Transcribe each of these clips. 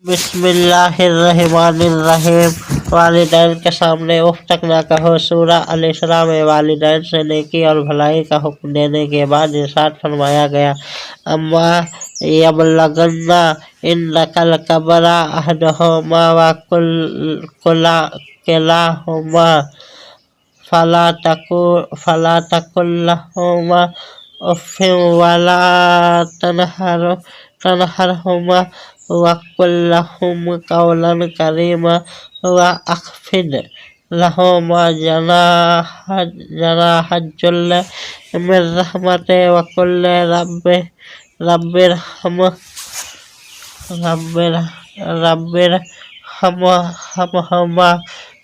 बिस्मिल्लाहिर्रहमानिर्रहीम। वालिदैन के सामने उफ तक न कहो। सूरह अल-इसरा में वालिदैन से नेकी और भलाई का हुक्म देने के बाद इरशाद फरमाया गया, अम्मा यबलगन्ना इंदकल कबरा अहदहुमा व किलाहुमा फला तकुल्लहुमा उफ्फिन वला तनहरहुमा वक़ुल लहुम क़ौलन करीमा व अख़फ़िद लहुमा जनाहज-ज़ुल्ल मिन रहमति वक़ुल रब्बिरहमहुमा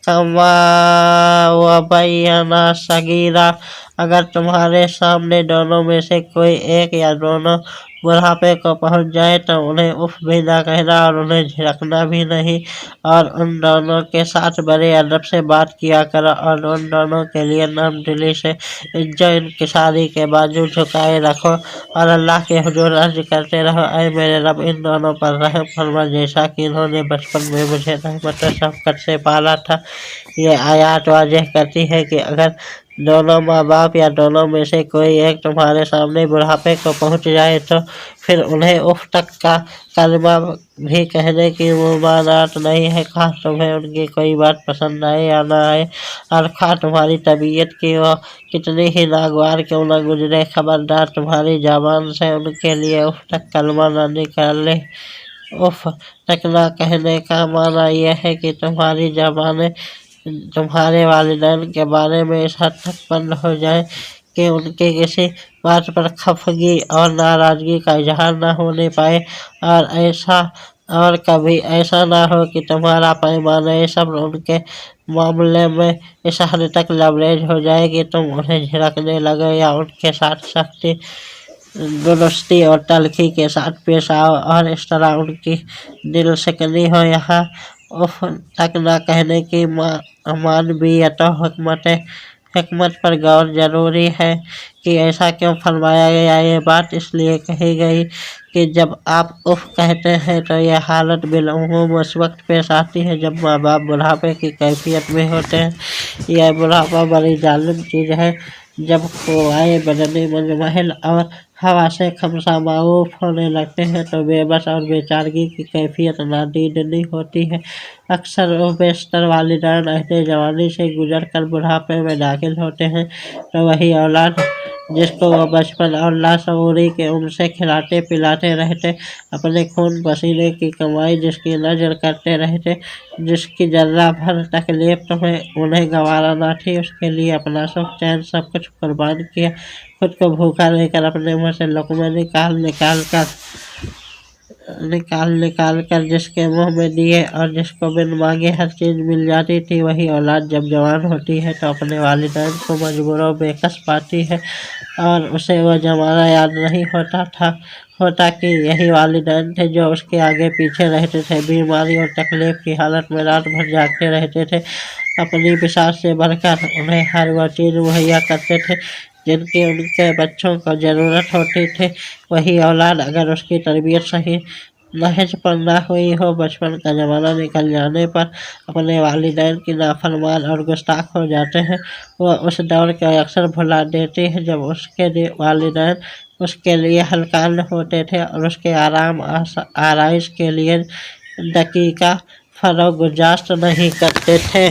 कमा रब्बयानी सगीरा। अगर तुम्हारे सामने दोनों में से कोई एक या दोनों बुढ़ापे को पहुँच जाए तो उन्हें उफ भी न कहना और उन्हें झिड़कना भी नहीं, और उन दोनों के साथ बड़े अदब से बात किया करो और उन दोनों के लिए नर्म दिली से इज्जत इंकिसारी के बाजू झुकाए रखो और अल्लाह के हुजूर अर्ज करते रहो, ऐ मेरे रब, इन दोनों पर रहम फरमा जैसा कि इन्होंने बचपन में मुझे रहमत और शफ़क़त से पाला था। ये आयत वाज़ेह करती है कि अगर दोनों माँ बाप या दोनों में से कोई एक तुम्हारे सामने बुढ़ापे को पहुँच जाए तो फिर उन्हें उफ तक का कलमा भी कहने की मुमानात नहीं है, खा तुम्हें उनकी कोई बात पसंद आए या ना आए, और खा तुम्हारी तबीयत की वो कितनी ही नागवार क्यों न गुजरे, खबरदार तुम्हारी ज़बान से उनके लिए उफ तक कलमा न निकाले। उफ तक न कहने का माना यह है कि तुम्हारी ज़बानें तुम्हारे वालिदैन के बारे में इस हद तक बंद हो जाए कि उनके किसी बात पर खफगी और नाराज़गी का इजहार न होने पाए, और कभी ऐसा ना हो कि तुम्हारा पैमाना सब्र उनके मामले में इस हद तक लबरेज हो जाए कि तुम उन्हें झिड़कने लगे या उनके साथ सख्ती, दुरुस्ती और तलखी के साथ पेश आओ और इस तरह उनकी दिल शिकनी हो। यहाँ उफ तक न कहने की मानवीयत हिकमत पर गौर जरूरी है कि ऐसा क्यों फरमाया गया। ये बात इसलिए कही गई कि जब आप उफ कहते हैं तो यह हालत बिलउमूम उस वक्त पेश आती है जब माँ बाप बुढ़ापे की कैफियत में होते हैं। यह बुढ़ापा बड़ी जालिम चीज़ है। जब क़ुव्वाए बदनी मुज़महिल और हवा से खमसा माऊफ होने लगते हैं तो बेबस और बेचारगी की कैफियत नादीदनी होती है। अक्सर व बेशतर वालिदैन अहद जवानी से गुजर कर बुढ़ापे में दाखिल होते हैं तो वही औलाद जिसको वह बचपन और लाशऊरी के उनसे खिलाते पिलाते रहते, अपने खून पसीने की कमाई जिसकी नज़र करते रहते, जिसकी जर्रा भर तकलीफ तुम्हें उन्हें गंवारा न थी, उसके लिए अपना सुख चैन सब कुछ कुर्बान किया, खुद को भूखा लेकर अपने मुँह से लुक़मे निकाल कर जिसके मुँह में दिए और जिसको बिन मांगे हर चीज़ मिल जाती थी, वही औलाद जब जवान होती है तो अपने वालिदैन को मजबूर बेकस पाती है और उसे वह ज़माना याद नहीं होता कि यही वालिदैन थे जो उसके आगे पीछे रहते थे, बीमारी और तकलीफ़ की हालत में रात भर जागते रहते थे, अपनी बिसात से बढ़कर उन्हें हर वह चीज़ मुहैया करते थे जिनकी उनके बच्चों को ज़रूरत होती थी। वही औलाद अगर उसकी तरबियत सही नहज पर ना हुई हो, बचपन का ज़माना निकल जाने पर अपने वालिदैन की नाफरमान और गुस्ताख हो जाते हैं। वह उस दौर को अक्सर भुला देती है जब उसके वालिदैन उसके लिए हलकान होते थे और उसके आराम आराइश के लिए दकीका फरोगुजास्त नहीं करते थे।